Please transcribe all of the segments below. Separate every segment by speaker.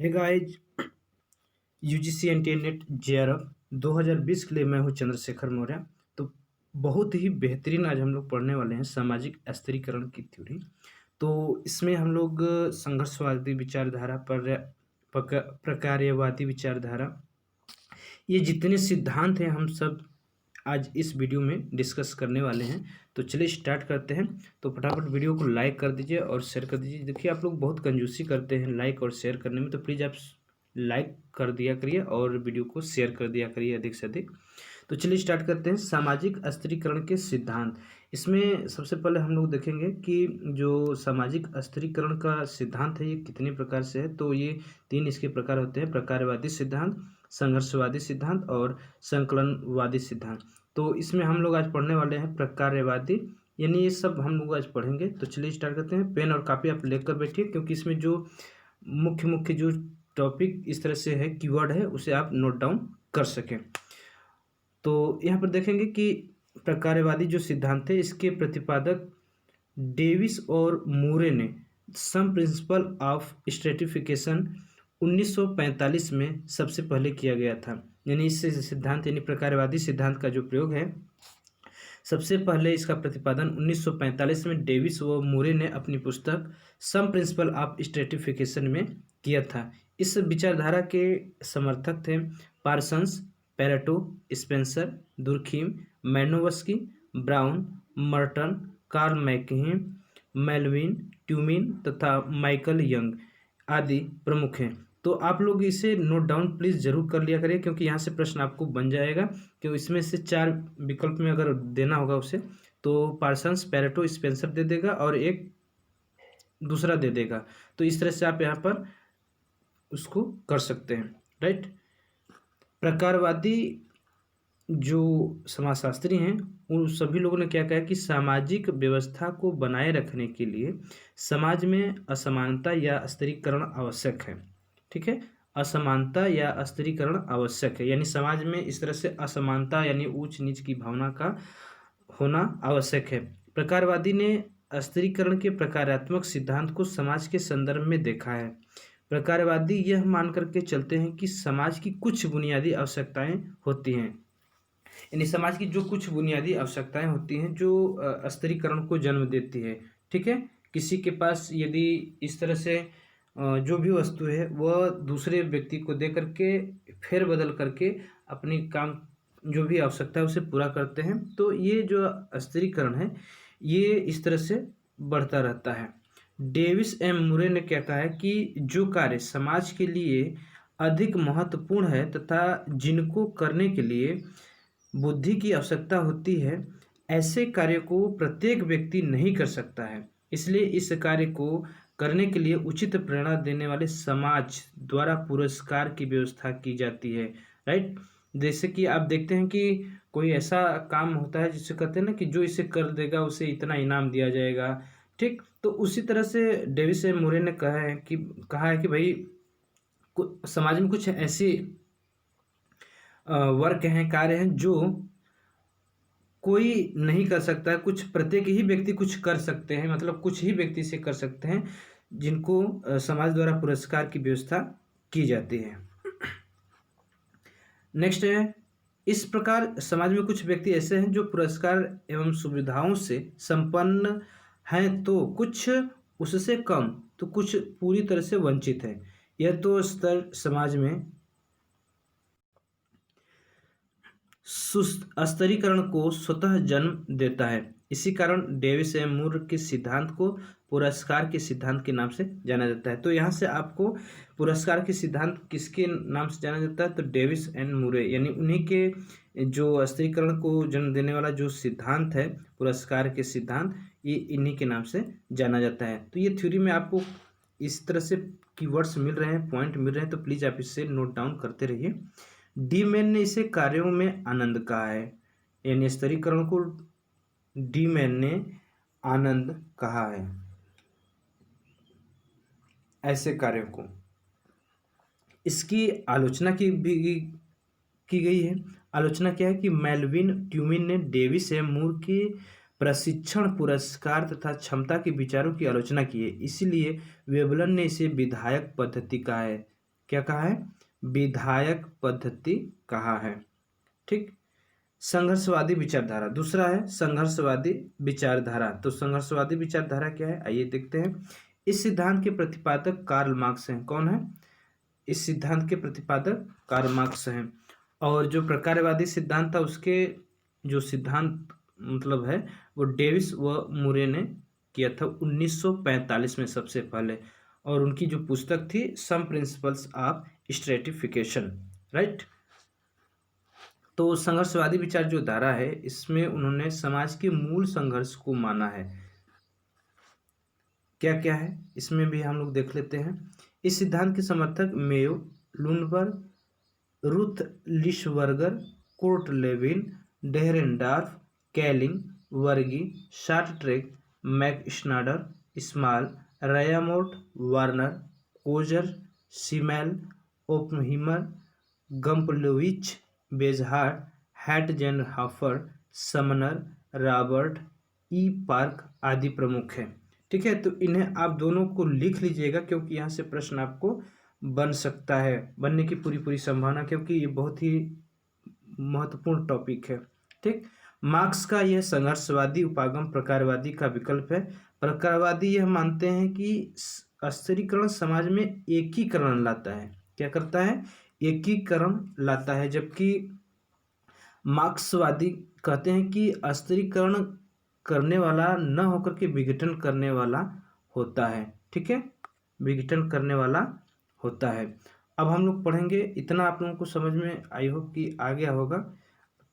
Speaker 1: हे guys, UGC NTA NET JRF 2020 के लिए मैं हूं चंद्रशेखर मौर्य। तो बहुत ही बेहतरीन आज हम लोग पढ़ने वाले हैं सामाजिक स्थिरीकरण की थ्योरी। तो इसमें हम लोग संघर्षवादी विचारधारा पर प्रकार्यवादी विचारधारा, ये जितने सिद्धांत हैं हम सब आज इस वीडियो में डिस्कस करने वाले हैं। तो चलिए स्टार्ट करते हैं। तो फटाफट वीडियो को लाइक कर दीजिए और शेयर कर दीजिए। देखिए, आप लोग बहुत कंजूसी करते हैं लाइक और शेयर करने में, तो प्लीज़ आप लाइक कर दिया करिए और वीडियो को शेयर कर दिया करिए अधिक से अधिक। तो चलिए स्टार्ट करते हैं। सामाजिक स्थिरीकरण के सिद्धांत। इसमें सबसे पहले हम लोग देखेंगे कि जो सामाजिक स्थिरीकरण का सिद्धांत है ये कितने प्रकार से है। तो ये 3 इसके प्रकार होते हैं: प्रकारवादी सिद्धांत, संघर्षवादी सिद्धांत और संकलनवादी सिद्धांत। तो इसमें हम लोग आज पढ़ने वाले हैं प्रकारवादी, यानी ये सब हम लोग आज पढ़ेंगे। तो चलिए स्टार्ट करते हैं। पेन और कापी आप लेकर बैठिए, क्योंकि इसमें जो मुख्य मुख्य जो टॉपिक इस तरह से है, कीवर्ड है, उसे आप नोट डाउन कर सकें। तो यहाँ पर देखेंगे कि प्रकारवादी जो सिद्धांत है इसके प्रतिपादक डेविस और मूरे ने सम प्रिंसिपल ऑफ स्ट्रेटिफिकेशन 1945 में सबसे पहले किया गया था। यानी इस सिद्धांत यानी प्रकारवादी सिद्धांत का जो प्रयोग है, सबसे पहले इसका प्रतिपादन 1945 में डेविस व मूरे ने अपनी पुस्तक सम प्रिंसिपल ऑफ स्ट्रेटिफिकेशन में किया था। इस विचारधारा के समर्थक थे Parsons, Pareto, Spencer, Durkheim, Malinowski, Brown, Merton, Karl मैकहीम, मेल्विन, ट्यूमिन तथा माइकल यंग आदि प्रमुख हैं। तो आप लोग इसे नोट डाउन प्लीज़ जरूर कर लिया करिए, क्योंकि यहाँ से प्रश्न आपको बन जाएगा कि इसमें से 4 विकल्प में अगर देना होगा उसे, तो पार्सन्स, पेरेटो, स्पेंसर दे देगा और एक दूसरा दे देगा। तो इस तरह से आप यहाँ पर उसको कर सकते हैं, राइट। प्रकारवादी जो समाजशास्त्री हैं उन सभी लोगों ने क्या कहा कि सामाजिक व्यवस्था को बनाए रखने के लिए समाज में असमानता या स्थिरीकरण आवश्यक है। ठीक है, असमानता या स्थिरीकरण आवश्यक है, यानी समाज में इस तरह से असमानता यानी ऊंच नीच की भावना का होना आवश्यक है। प्रकारवादी ने स्थिरीकरण के प्रकारात्मक सिद्धांत को समाज के संदर्भ में देखा है। प्रकारवादी यह मान करके चलते हैं कि समाज की कुछ बुनियादी आवश्यकताएं होती हैं, यानी समाज की जो कुछ बुनियादी आवश्यकताएं होती हैं जो स्थिरीकरण को जन्म देती है। ठीक है, किसी के पास यदि इस तरह से जो भी वस्तु है वह दूसरे व्यक्ति को दे करके फेर बदल करके अपनी काम जो भी आवश्यकता है उसे पूरा करते हैं, तो ये जो स्थिरीकरण है ये इस तरह से बढ़ता रहता है। डेविस एम मुरे ने क्या कहा है कि जो कार्य समाज के लिए अधिक महत्वपूर्ण है तथा जिनको करने के लिए बुद्धि की आवश्यकता होती है, ऐसे कार्य को प्रत्येक व्यक्ति नहीं कर सकता है। इसलिए इस कार्य को करने के लिए उचित प्रेरणा देने वाले समाज द्वारा पुरस्कार की व्यवस्था की जाती है, राइट। जैसे कि आप देखते हैं कि कोई ऐसा काम होता है जिसे कहते हैं ना कि जो इसे कर देगा उसे इतना इनाम दिया जाएगा। ठीक, तो उसी तरह से डेविस एम मुरे ने कहा है कि भाई समाज में कुछ ऐसी वर्क हैं, कार्य हैं जो कोई नहीं कर सकता है, कुछ प्रत्येक ही व्यक्ति कुछ कर सकते हैं, मतलब कुछ ही व्यक्ति से कर सकते हैं, जिनको समाज द्वारा पुरस्कार की व्यवस्था की जाती है। नेक्स्ट है, इस प्रकार समाज में कुछ व्यक्ति ऐसे हैं जो पुरस्कार एवं सुविधाओं से संपन्न हैं, तो कुछ उससे कम, तो कुछ पूरी तरह से वंचित है। यह तो स्तर समाज में स्तरीकरण को स्वतः जन्म देता है। इसी कारण डेविस एम मूर के सिद्धांत को पुरस्कार के सिद्धांत के नाम से जाना जाता है। तो यहाँ से आपको पुरस्कार के सिद्धांत किसके नाम से जाना जाता है, तो डेविस एंड मूरे, यानी उन्हीं के जो स्थिरीकरण को जन्म देने वाला जो सिद्धांत है पुरस्कार के सिद्धांत, ये इन्हीं के नाम से जाना जाता है। तो ये थ्योरी में आपको इस तरह से कीवर्ड्स मिल रहे हैं, पॉइंट मिल रहे हैं, तो प्लीज़ आप इससे नोट डाउन करते रहिए। डी मैन ने इसे कार्यों में आनंद कहा है, यानी स्तरीकरण को डी मैन ने आनंद कहा है, ऐसे कार्यों को। इसकी आलोचना की गई है। आलोचना क्या है कि मेल्विन ट्यूमिन ने डेविस एम मूर के प्रशिक्षण, पुरस्कार तथा क्षमता के विचारों की आलोचना की है, इसीलिए वेबलन ने इसे विधायक पद्धति कहा है। क्या कहा है? विधायक पद्धति कहा है। ठीक। संघर्षवादी विचारधारा, दूसरा है संघर्षवादी विचारधारा। तो संघर्षवादी विचारधारा क्या है, आइए देखते हैं। इस सिद्धांत के प्रतिपादक कार्ल मार्क्स हैं। कौन है? इस सिद्धांत के प्रतिपादक कार्ल मार्क्स हैं। और जो प्रकारवादी सिद्धांत था उसके जो सिद्धांत मतलब है वो डेविस व मुरे ने किया था 1945 में सबसे पहले। और उनकी जो पुस्तक थी some principles of stratification, right. तो संघर्षवादी विचार जो धारा है इसमें उन्होंने समाज के मूल संघर्ष को माना है। क्या क्या है इसमें भी हम लोग देख लेते हैं। इस सिद्धांत के समर्थक मेयो, लुनबर्ग, रुथ लिशबर्गर, कुर्ट लेविन, डेहरेनडॉर्फ, कैलिंग, वर्गी, शार्ट्रेक, मैकस्नाडर, स्मॉल, रयामोट, Warner, Coser, Simmel, Oppenheimer, Gumplowicz, बेजहार्ट, Ratzenhofer, Sumner, Robert E Park आदि प्रमुख हैं। ठीक है, तो इन्हें आप दोनों को लिख लीजिएगा क्योंकि यहाँ से प्रश्न आपको बन सकता है, बनने की पूरी पूरी संभावना, क्योंकि ये बहुत ही महत्वपूर्ण टॉपिक है। ठीक। मार्क्स का यह संघर्षवादी उपागम प्रकारवादी का विकल्प है। प्रकारवादी यह मानते हैं कि स्थिरीकरण समाज में एकीकरण लाता है। क्या करता है? एकीकरण लाता है। जबकि मार्क्सवादी कहते हैं कि अस्थिरीकरण करने वाला न होकर के विघटन करने वाला होता है। ठीक है, विघटन करने वाला होता है। अब हम लोग पढ़ेंगे, इतना आप लोगों को समझ में आई होप कि आ गया होगा।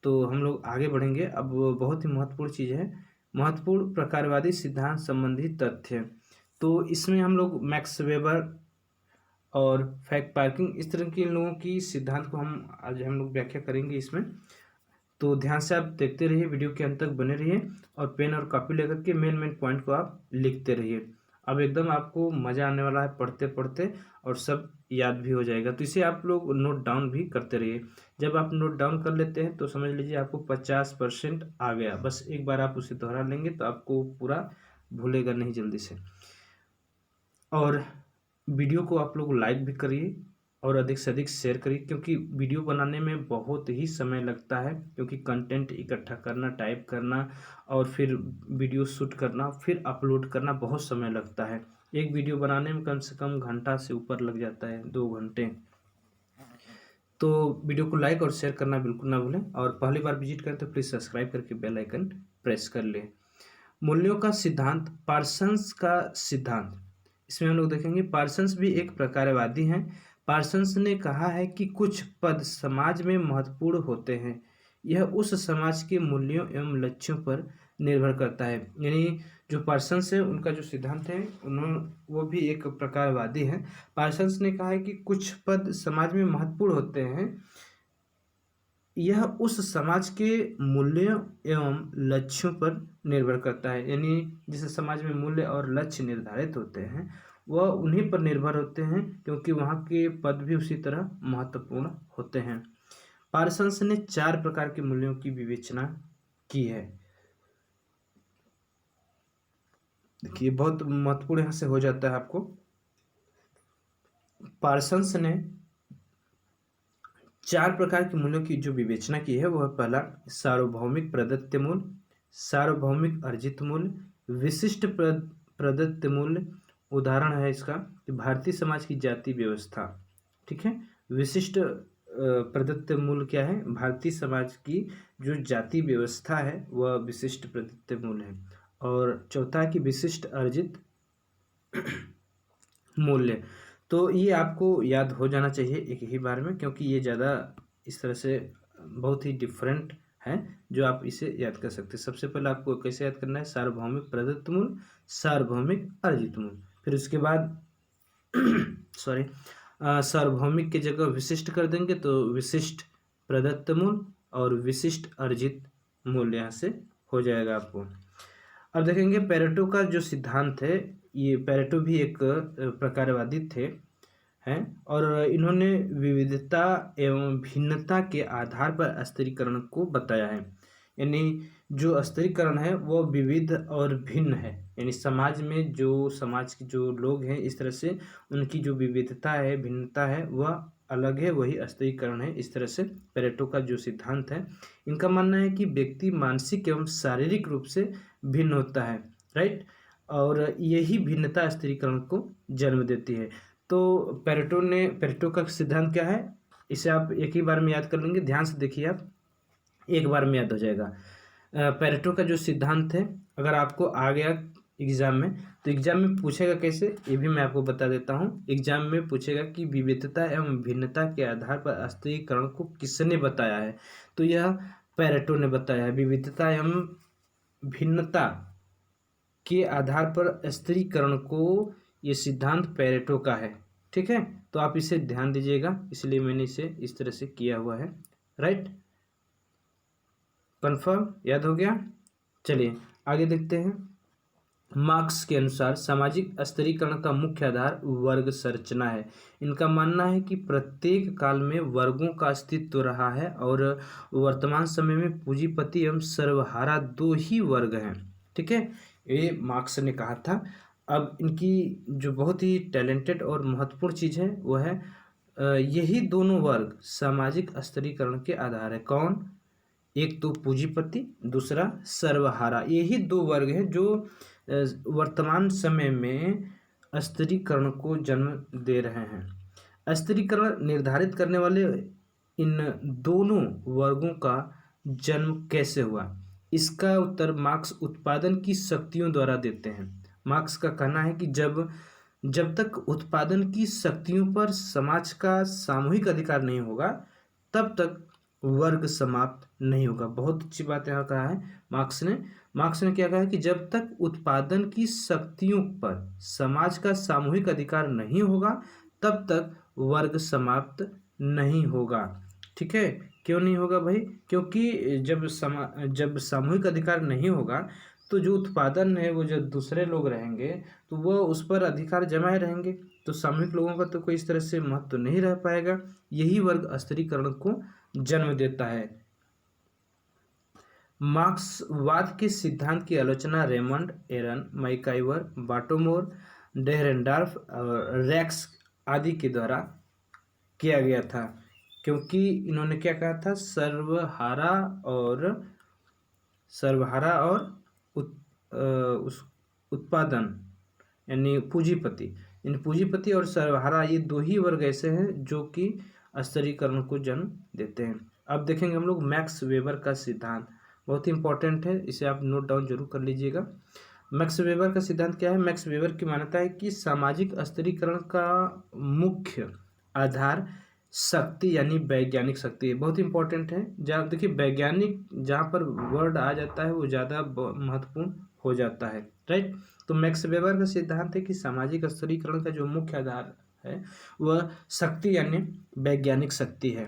Speaker 1: तो हम लोग आगे बढ़ेंगे। अब बहुत ही महत्वपूर्ण चीज़ है, महत्वपूर्ण प्रकारवादी सिद्धांत संबंधी तथ्य। तो इसमें हम लोग मैक्स वेबर और फैक्ट पार्किंग इस तरह के इन लोगों की सिद्धांत को आज हम लोग व्याख्या करेंगे इसमें। तो ध्यान से आप देखते रहिए, वीडियो के अंत तक बने रहिए और पेन और कॉपी लेकर के मेन पॉइंट को आप लिखते रहिए। अब एकदम आपको मज़ा आने वाला है पढ़ते पढ़ते और सब याद भी हो जाएगा। तो इसे आप लोग नोट डाउन भी करते रहिए। जब आप नोट डाउन कर लेते हैं तो समझ लीजिए आपको 50% आ गया। बस एक बार आप उसे दोहरा लेंगे तो आपको पूरा भूलेगा नहीं जल्दी से। और वीडियो को आप लोग लाइक भी करिए और अधिक से अधिक शेयर करिए, क्योंकि वीडियो बनाने में बहुत ही समय लगता है, क्योंकि कंटेंट इकट्ठा करना, टाइप करना और फिर वीडियो शूट करना, फिर अपलोड करना बहुत समय लगता है। एक वीडियो बनाने में कम से कम घंटा से ऊपर लग जाता है, 2 घंटे। तो वीडियो को लाइक और शेयर करना बिल्कुल ना भूलें और पहली बार विजिट करें तो प्लीज़ सब्सक्राइब करके बेल आइकन प्रेस कर लें। मूल्यों का सिद्धांत, पार्सन्स का सिद्धांत, इसमें हम लोग देखेंगे पार्सन्स भी एक प्रकारवादी हैं। पार्सन्स ने कहा है कि कुछ पद समाज में महत्वपूर्ण होते हैं, यह उस समाज के मूल्यों एवं लक्ष्यों पर निर्भर करता है। यानी जो पार्सन्स है उनका जो सिद्धांत है वो भी एक प्रकारवादी है। पार्सन्स ने कहा है कि कुछ पद समाज में महत्वपूर्ण होते हैं, यह उस समाज के मूल्यों एवं लक्ष्यों पर निर्भर करता है। यानी जिस समाज में मूल्य और लक्ष्य निर्धारित होते हैं वह उन्हीं पर निर्भर होते हैं, क्योंकि वहाँ के पद भी उसी तरह महत्वपूर्ण होते हैं। पार्सन्स ने 4 प्रकार के मूल्यों की विवेचना की है। देखिए बहुत महत्वपूर्ण यहाँ से हो जाता है आपको। पार्सन्स ने 4 प्रकार के मूल्यों की जो विवेचना की है वह पहला सार्वभौमिक प्रदत्त मूल्य, सार्वभौमिक अर्जित मूल्य, विशिष्ट प्रदत्त मूल्य। उदाहरण है इसका कि भारतीय समाज की जाति व्यवस्था। ठीक है, विशिष्ट प्रदत्त मूल्य क्या है? भारतीय समाज की जो जाति व्यवस्था है वह विशिष्ट प्रदत्त मूल्य है। और चौथा है कि विशिष्ट अर्जित मूल्य। तो ये आपको याद हो जाना चाहिए एक ही बार में, क्योंकि ये ज़्यादा इस तरह से बहुत ही डिफरेंट है जो आप इसे याद कर सकते हैं। सबसे पहले आपको कैसे याद करना है? सार्वभौमिक प्रदत्त मूल्य, सार्वभौमिक अर्जित मूल्य। फिर उसके बाद सॉरी सार्वभौमिक की जगह विशिष्ट कर देंगे तो विशिष्ट प्रदत्त मूल्य और विशिष्ट अर्जित मूल्य यहाँ से हो जाएगा आपको। अब देखेंगे पेरेटो का जो सिद्धांत है, ये पेरेटो भी एक प्रकारवादी थे हैं और इन्होंने विविधता एवं भिन्नता के आधार पर स्थिरीकरण को बताया है। यानी जो स्तरीकरण है वो विविध और भिन्न है, यानी समाज के जो लोग हैं इस तरह से उनकी जो विविधता है, भिन्नता है, वह अलग है, वही स्तरीकरण है। इस तरह से पेरेटो का जो सिद्धांत है, इनका मानना है कि व्यक्ति मानसिक एवं शारीरिक रूप से भिन्न होता है, राइट, और यही भिन्नता स्तरीकरण को जन्म देती है। तो पेरेटो का सिद्धांत क्या है, इसे आप एक ही बार में याद कर लेंगे, ध्यान से देखिए आप, एक बार में याद हो जाएगा। पेरेटो का जो सिद्धांत है, अगर आपको आ गया एग्जाम में, तो एग्जाम में पूछेगा कैसे, ये भी मैं आपको बता देता हूँ। एग्जाम में पूछेगा कि विविधता एवं भिन्नता के आधार पर स्तरीकरण को किसने बताया है, तो यह पेरेटो ने बताया है। विविधता एवं भिन्नता के आधार पर स्तरीकरण को, ये सिद्धांत पेरेटो का है, ठीक है। तो आप इसे ध्यान दीजिएगा, इसलिए मैंने इसे इस तरह से किया हुआ है, राइट। कंफर्म, याद हो गया। चलिए आगे देखते हैं। मार्क्स के अनुसार सामाजिक स्तरीकरण का मुख्य आधार वर्ग संरचना है। इनका मानना है कि प्रत्येक काल में वर्गों का अस्तित्व रहा है और वर्तमान समय में पूंजीपति एवं सर्वहारा दो ही वर्ग हैं, ठीक है, ये मार्क्स ने कहा था। अब इनकी जो बहुत ही टैलेंटेड और महत्वपूर्ण चीज़ है वो है यही दोनों वर्ग सामाजिक स्तरीकरण के आधार है। कौन? एक तो पूंजीपति, दूसरा सर्वहारा। यही दो वर्ग हैं जो वर्तमान समय में स्तरीकरण को जन्म दे रहे हैं। स्तरीकरण निर्धारित करने वाले इन दोनों वर्गों का जन्म कैसे हुआ, इसका उत्तर मार्क्स उत्पादन की शक्तियों द्वारा देते हैं। मार्क्स का कहना है कि जब तक उत्पादन की शक्तियों पर समाज का सामूहिक अधिकार नहीं होगा, तब तक वर्ग समाप्त नहीं होगा। बहुत अच्छी बात यहाँ कहा है मार्क्स ने क्या कहा है कि जब तक उत्पादन की शक्तियों पर समाज का सामूहिक अधिकार नहीं होगा, तब तक वर्ग समाप्त नहीं होगा, ठीक है। क्यों नहीं होगा भाई? क्योंकि जब सामूहिक अधिकार नहीं होगा तो जो उत्पादन है वो जब दूसरे लोग रहेंगे तो वो उस पर अधिकार जमाए रहेंगे, तो सामूहिक लोगों का तो कोई इस तरह से महत्व तो नहीं रह पाएगा। यही वर्ग स्तरीकरण को जन्म देता है। मार्क्सवाद के सिद्धांत की आलोचना रेमंड एरन, मैकाइवर, बाटोमोर, डेहरेंडॉर्फ और रैक्स आदि के द्वारा किया गया था, क्योंकि इन्होंने क्या कहा था, सर्वहारा और उस उत्पादन यानी पूंजीपति, इन पूंजीपति और सर्वहारा ये दो ही वर्ग ऐसे हैं जो कि स्तरीकरण को जन्म देते हैं। अब देखेंगे हम लोग मैक्स वेबर का सिद्धांत, बहुत ही इंपॉर्टेंट है, इसे आप नोट डाउन जरूर कर लीजिएगा। मैक्स वेबर का सिद्धांत क्या है? मैक्स वेबर की मान्यता है कि सामाजिक स्तरीकरण का मुख्य आधार शक्ति यानी वैज्ञानिक शक्ति है। बहुत इंपॉर्टेंट है, जहाँ देखिए वैज्ञानिक जहाँ पर वर्ड आ जाता है वो ज़्यादा महत्वपूर्ण हो जाता है, राइट। तो मैक्स वेबर का सिद्धांत है कि सामाजिक स्तरीकरण का जो मुख्य आधार है वह शक्ति यानी वैज्ञानिक शक्ति है।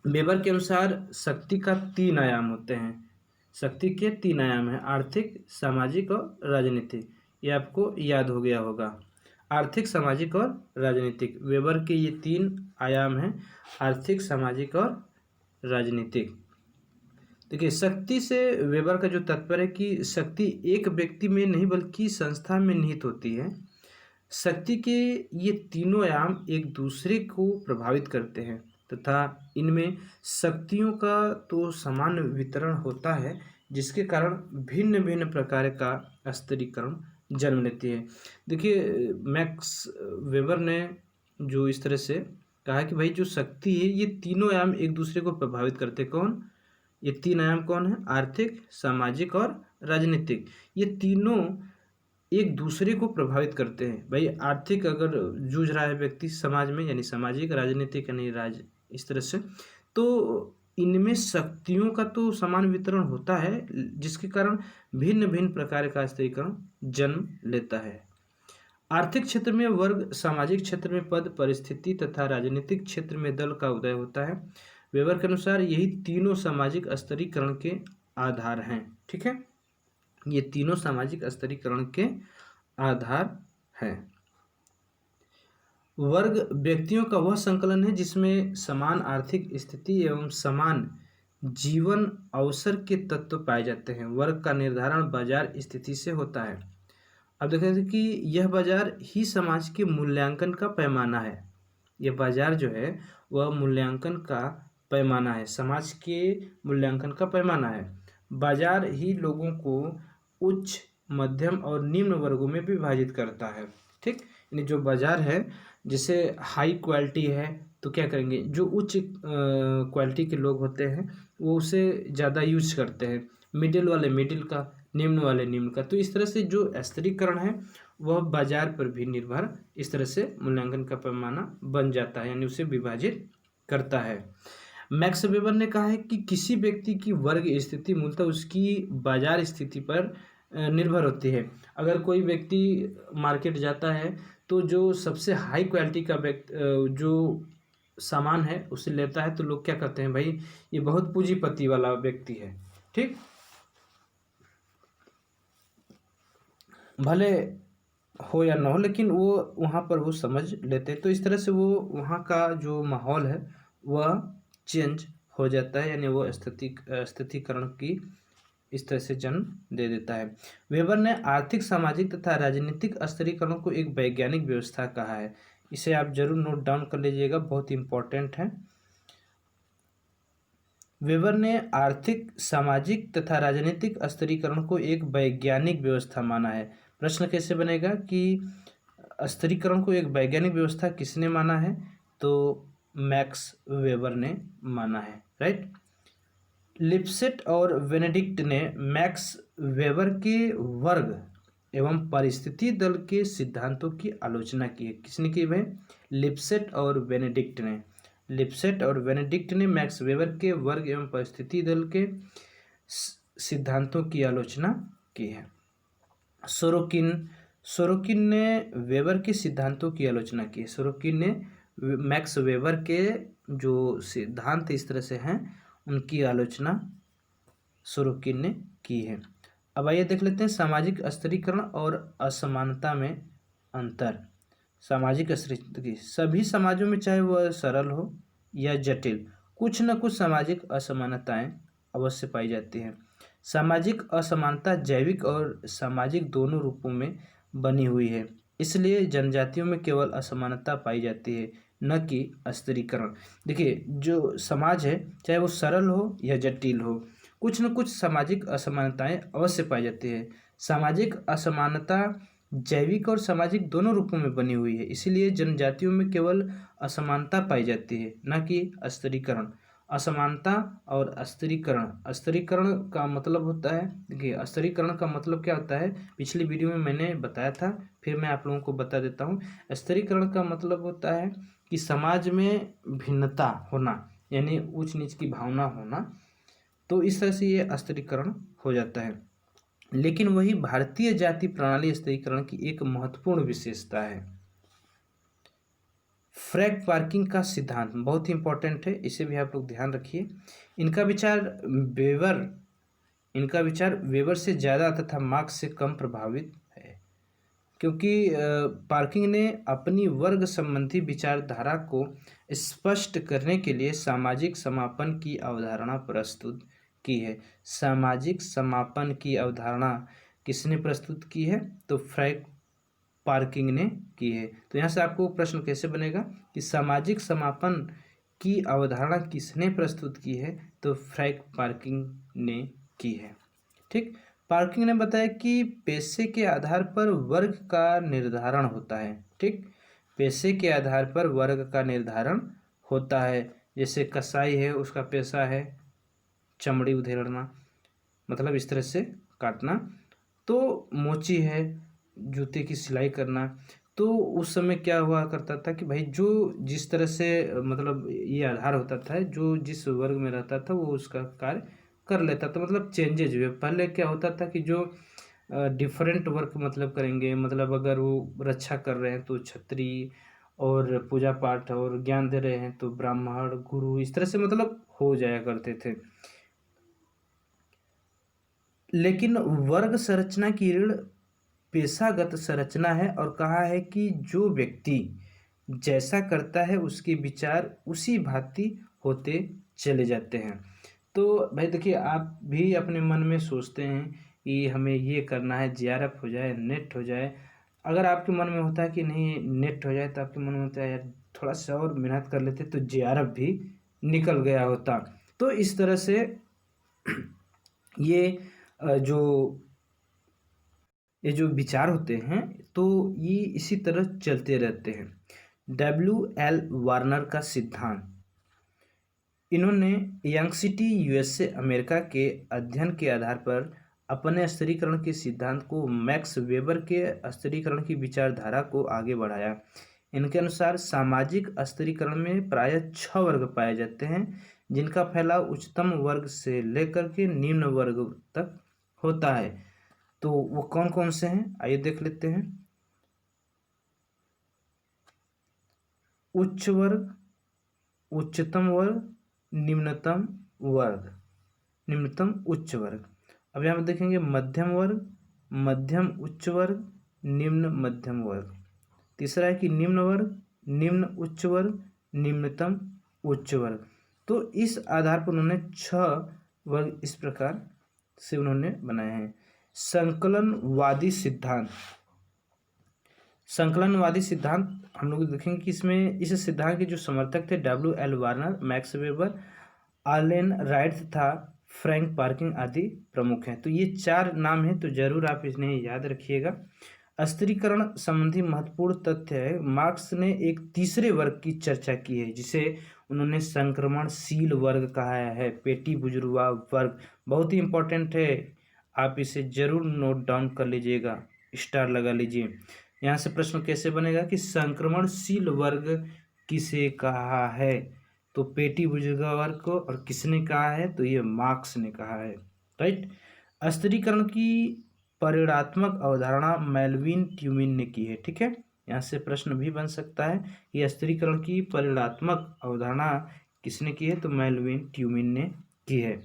Speaker 1: वेबर के अनुसार शक्ति का 3 आयाम होते हैं। शक्ति के 3 आयाम हैं, आर्थिक, सामाजिक और राजनीतिक। ये आपको याद हो गया होगा, आर्थिक, सामाजिक और राजनीतिक। वेबर के ये 3 आयाम हैं, आर्थिक, सामाजिक और राजनीतिक। देखिए शक्ति से वेबर का जो तात्पर्य है कि शक्ति एक व्यक्ति में नहीं बल्कि संस्था में निहित होती है। शक्ति के ये तीनों आयाम एक दूसरे को प्रभावित करते हैं तथा इनमें शक्तियों का तो समान वितरण होता है, जिसके कारण भिन्न भिन्न प्रकार का स्तरीकरण जन्म लेती है। देखिए मैक्स वेबर ने जो इस तरह से कहा कि भाई जो शक्ति है ये तीनों आयाम एक दूसरे को प्रभावित करते। कौन? ये 3 आयाम कौन है? आर्थिक, सामाजिक और राजनीतिक। ये तीनों एक दूसरे को प्रभावित करते हैं। भाई आर्थिक अगर जूझ रहा है व्यक्ति समाज में यानी सामाजिक, राजनीतिक यानी इस तरह से, तो इनमें शक्तियों का तो समान वितरण होता है, जिसके कारण भिन्न भिन्न प्रकार का स्तरीकरण जन्म लेता है। आर्थिक क्षेत्र में वर्ग, सामाजिक क्षेत्र में पद, परिस्थिति तथा राजनीतिक क्षेत्र में दल का उदय होता है। वेबर के अनुसार यही तीनों सामाजिक स्तरीकरण के आधार हैं, ठीक है। ये तीनों सामाजिक स्तरीकरण के आधार हैं। वर्ग व्यक्तियों का वह संकलन है जिसमें समान आर्थिक स्थिति एवं समान जीवन अवसर के तत्व पाए जाते हैं। वर्ग का निर्धारण बाजार स्थिति से होता है। अब देखें कि यह बाजार ही समाज के मूल्यांकन का पैमाना है। यह बाजार जो है वह मूल्यांकन का पैमाना है, समाज के मूल्यांकन का पैमाना है। बाजार ही लोगों को उच्च, मध्यम और निम्न वर्गों में विभाजित करता है। ठीक, यानी जो बाजार है, जैसे हाई क्वालिटी है तो क्या करेंगे, जो उच्च क्वालिटी के लोग होते हैं वो उसे ज़्यादा यूज करते हैं, मिडिल वाले मिडिल का, निम्न वाले निम्न का। तो इस तरह से जो स्तरीकरण है वह बाजार पर भी निर्भर इस तरह से मूल्यांकन का पैमाना बन जाता है, यानी उसे विभाजित करता है। मैक्स वेबर ने कहा है कि किसी व्यक्ति की वर्ग स्थिति मूलतः उसकी बाजार स्थिति पर निर्भर होती है। अगर कोई व्यक्ति मार्केट जाता है तो जो सबसे हाई क्वालिटी का जो सामान है उसे लेता है, तो लोग क्या करते हैं, भाई ये बहुत पूंजीपति वाला व्यक्ति है। ठीक, भले हो या ना हो, लेकिन वो वहाँ पर वो समझ लेते हैं। तो इस तरह से वो वहाँ का जो माहौल है वह चेंज हो जाता है, यानी वो स्थितिकरण की इस तरह से जन्म दे देता है। वेबर ने आर्थिक, सामाजिक तथा राजनीतिक स्तरीकरण को एक वैज्ञानिक व्यवस्था कहा है। इसे आप जरूर नोट डाउन कर लीजिएगा, बहुत इंपॉर्टेंट है। वेबर ने आर्थिक, सामाजिक तथा राजनीतिक स्तरीकरण को एक वैज्ञानिक व्यवस्था माना है। प्रश्न कैसे बनेगा कि स्तरीकरण को एक वैज्ञानिक व्यवस्था किसने माना है, तो मैक्स वेबर ने माना है, राइट। लिप्सेट और बेनेडिक्ट ने मैक्स वेबर के वर्ग एवं परिस्थिति दल के सिद्धांतों की आलोचना की है। किसने की भाई, लिप्सेट और बेनेडिक्ट ने। लिप्सेट और बेनेडिक्ट ने मैक्स वेबर के वर्ग एवं परिस्थिति दल के सिद्धांतों की आलोचना की है। सोरोकिन ने वेबर के सिद्धांतों की आलोचना की है। सोरोकिन ने मैक्स वेबर के जो सिद्धांत इस तरह से हैं उनकी आलोचना सोरोकिन ने की है। अब आइए देख लेते हैं सामाजिक स्तरीकरण और असमानता में अंतर। सामाजिक स्तरीकरण, सभी समाजों में चाहे वह सरल हो या जटिल, कुछ न कुछ सामाजिक असमानताएं अवश्य पाई जाती हैं। सामाजिक असमानता जैविक और सामाजिक दोनों रूपों में बनी हुई है, इसलिए जनजातियों में केवल असमानता पाई जाती है, न कि स्तरीकरण। देखिए, जो समाज है चाहे वो सरल हो या जटिल हो, कुछ न कुछ सामाजिक असमानताएं अवश्य पाई जाती है। सामाजिक असमानता जैविक और सामाजिक दोनों रूपों में बनी हुई है, इसीलिए जनजातियों में केवल असमानता पाई जाती है, न कि स्तरीकरण। असमानता और स्तरीकरण, स्तरीकरण का मतलब होता है, देखिए स्तरीकरण का मतलब क्या होता है, पिछली वीडियो में मैंने बताया था, फिर मैं आप लोगों को बता देता हूँ। स्तरीकरण का मतलब होता है कि समाज में भिन्नता होना, यानी ऊंच नीच की भावना होना, तो इस तरह से ये स्तरीकरण हो जाता है। लेकिन वही भारतीय जाति प्रणाली स्तरीकरण की एक महत्वपूर्ण विशेषता है। फ्रैग पार्किंग का सिद्धांत बहुत ही इंपॉर्टेंट है, इसे भी आप लोग ध्यान रखिए। इनका विचार वेबर से ज़्यादा तथा मार्क्स से कम प्रभावित है, क्योंकि पार्किंग ने अपनी वर्ग संबंधी विचारधारा को स्पष्ट करने के लिए सामाजिक समापन की अवधारणा प्रस्तुत की है। सामाजिक समापन की अवधारणा किसने प्रस्तुत की है, तो फ्रैग पार्किंग ने की है। तो यहाँ से आपको प्रश्न कैसे बनेगा कि सामाजिक समापन की अवधारणा किसने प्रस्तुत की है, तो फ्रैग पार्किंग ने की है। ठीक, पार्किंग ने बताया कि पैसे के आधार पर वर्ग का निर्धारण होता है। ठीक, पैसे के आधार पर वर्ग का निर्धारण होता है। जैसे कसाई है, उसका पैसा है चमड़ी उधेड़ना, मतलब इस तरह से काटना। तो मोची है, जूते की सिलाई करना। तो उस समय क्या हुआ करता था कि भाई जो जिस तरह से मतलब ये आधार होता था, जो जिस वर्ग में रहता था वो उसका कार्य कर लेता था। मतलब चेंजेज हुए। पहले क्या होता था कि जो डिफरेंट वर्क मतलब करेंगे, मतलब अगर वो रक्षा कर रहे हैं तो क्षत्रिय, और पूजा पाठ और ज्ञान दे रहे हैं तो ब्राह्मण, गुरु, इस तरह से मतलब हो जाया करते थे। लेकिन वर्ग संरचना की ऋण पेशागत संरचना है, और कहा है कि जो व्यक्ति जैसा करता है उसके विचार उसी भांति होते चले जाते हैं। तो भाई देखिए, आप भी अपने मन में सोचते हैं कि हमें ये करना है, जेआरएफ हो जाए, नेट हो जाए। अगर आपके मन में होता है कि नहीं नेट हो जाए, तो आपके मन में होता है यार थोड़ा सा और मेहनत कर लेते तो जेआरएफ भी निकल गया होता। तो इस तरह से ये ये जो विचार होते हैं, तो ये इसी तरह चलते रहते हैं। W.L. वार्नर का सिद्धांत, इन्होंने यंग सिटी यूएसए अमेरिका के अध्ययन के आधार पर अपने स्थिरीकरण के सिद्धांत को मैक्स वेबर के स्थिरीकरण की विचारधारा को आगे बढ़ाया। इनके अनुसार सामाजिक स्थिरीकरण में प्रायः 6 वर्ग पाए जाते हैं, जिनका फैलाव उच्चतम वर्ग से लेकर के निम्न वर्ग तक होता है। तो वो कौन कौन से हैं, आइए देख लेते हैं। उच्च वर्ग, उच्चतम वर्ग, निम्नतम वर्ग, निम्नतम उच्च वर्ग। अब यहाँ पर देखेंगे मध्यम वर्ग, मध्यम उच्च वर्ग, निम्न मध्यम वर्ग। तीसरा है कि निम्न वर्ग, निम्न उच्च वर्ग, निम्नतम उच्च वर्ग। तो इस आधार पर उन्होंने 6 वर्ग इस प्रकार से उन्होंने बनाए हैं। संकलनवादी सिद्धांत, संकलनवादी सिद्धांत हम लोग देखेंगे कि इसमें इस सिद्धांत के जो समर्थक थे W.L. Warner, Max Weber, Allen Wright तथा फ्रैंक पार्किंग आदि प्रमुख हैं। तो ये 4 नाम हैं, तो जरूर आप इन्हें याद रखिएगा। स्थिरीकरण संबंधी महत्वपूर्ण तथ्य है, मार्क्स ने एक तीसरे वर्ग की चर्चा की है जिसे उन्होंने संक्रमणशील वर्ग कहा है। पेटी बुजुर्गा वर्ग बहुत ही इंपॉर्टेंट है, आप इसे जरूर नोट डाउन कर लीजिएगा, स्टार लगा लीजिए। यहाँ से प्रश्न कैसे बनेगा कि संक्रमणशील वर्ग किसे कहा है, तो पेटी बुजुर्गा वर्ग को, और किसने कहा है, तो ये मार्क्स ने कहा है। राइट। स्थिरीकरण की परिणात्मक अवधारणा मेल्विन ट्यूमिन ने की है। ठीक है, यहाँ से प्रश्न भी बन सकता है कि स्थिरीकरण की परिणात्मक अवधारणा किसने की है, तो मेल्विन ट्यूमिन ने की है।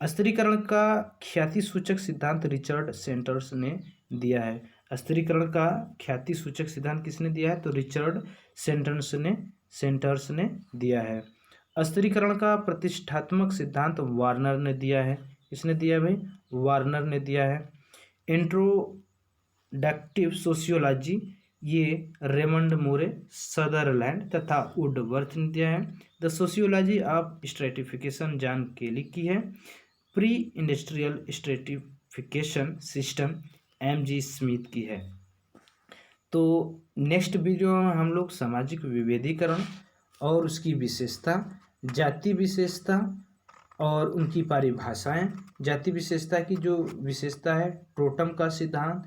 Speaker 1: स्थिरीकरण का ख्याति सूचक सिद्धांत रिचर्ड सेंटर्स ने दिया है। स्थिरीकरण का ख्याति सूचक सिद्धांत किसने दिया है, तो रिचर्ड सेंटर्स ने दिया है। स्थिरीकरण का प्रतिष्ठात्मक सिद्धांत वार्नर ने दिया है। किसने दिया भाई, वार्नर ने दिया है। इंट्रोडक्टिव सोशियोलॉजी ये रेमंड मोरे, सदरलैंड तथा वुडवर्थ ने दिया है। The sociology of stratification John केली की है। Pre industrial stratification system M.G. Smith की है। तो नेक्स्ट वीडियो में हम लोग सामाजिक विभेदीकरण और उसकी विशेषता, जाति विशेषता और उनकी परिभाषाएं, जाति विशेषता की जो विशेषता है, टोटम का सिद्धांत,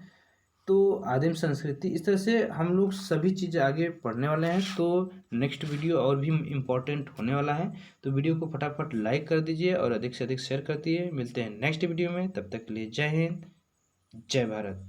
Speaker 1: तो आदिम संस्कृति, इस तरह से हम लोग सभी चीज़ आगे पढ़ने वाले हैं। तो नेक्स्ट वीडियो और भी इम्पोर्टेंट होने वाला है, तो वीडियो को फटाफट लाइक कर दीजिए और अधिक से अधिक शेयर कर दीजिए। मिलते हैं नेक्स्ट वीडियो में, तब तक के लिए जय हिंद, जय भारत।